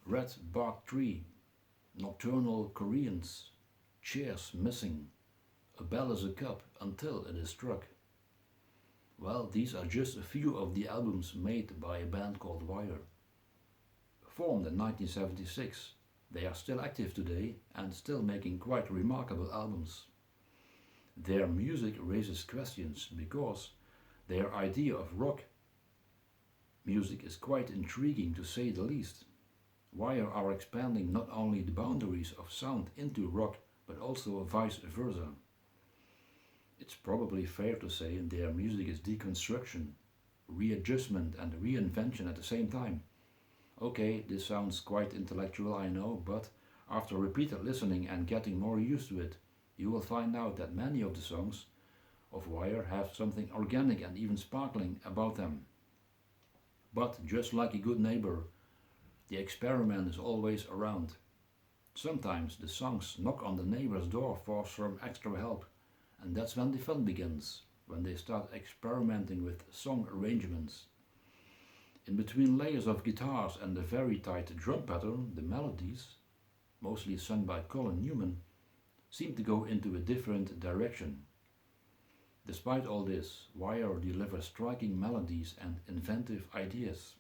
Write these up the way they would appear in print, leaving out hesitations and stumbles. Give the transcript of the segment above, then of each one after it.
Red bark tree, Nocturnal Koreans, chairs missing, a bell is a cup until it is struck. Well, these are just a few of the albums made by a band called Wire. Formed in 1976, they are still active today and still making quite remarkable albums. Their music raises questions because their idea of rock music is quite intriguing to say the least. Wire are expanding not only the boundaries of sound into rock but also vice versa. It's probably fair to say their music is deconstruction, readjustment, and reinvention at the same time. Okay, this sounds quite intellectual, I know, but after repeated listening and getting more used to it, you will find out that many of the songs of Wire have something organic and even sparkling about them. But just like a good neighbor, the experiment is always around. Sometimes the songs knock on the neighbor's door for some extra help, and that's when the fun begins, when they start experimenting with song arrangements. In between layers of guitars and the very tight drum pattern, the melodies, mostly sung by Colin Newman, seem to go into a different direction. Despite all this, Wire delivers striking melodies and inventive ideas.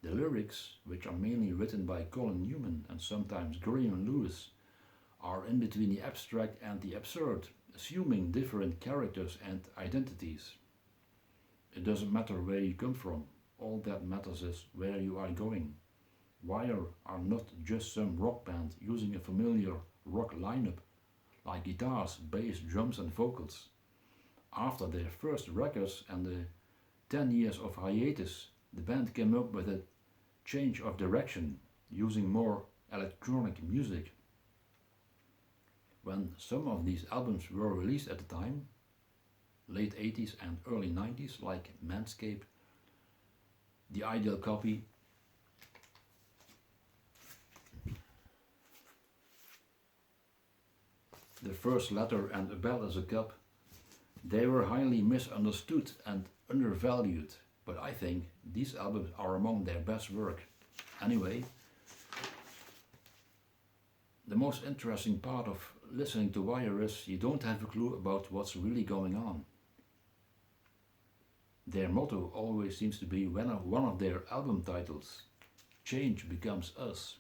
The lyrics, which are mainly written by Colin Newman and sometimes Graham Lewis, are in between the abstract and the absurd, assuming different characters and identities. It doesn't matter where you come from, all that matters is where you are going. Wire are not just some rock band using a familiar rock lineup, like guitars, bass, drums and vocals. After their first records and the 10 years of hiatus, the band came up with a change of direction, using more electronic music. When some of these albums were released at the time, late 80s and early 90s, like Manscape, The Ideal Copy, The First Letter and A Bell is a Cup, they were highly misunderstood and undervalued, but I think these albums are among their best work. Anyway, the most interesting part of listening to Wire is you don't have a clue about what's really going on. Their motto always seems to be one of their album titles, Change Becomes Us.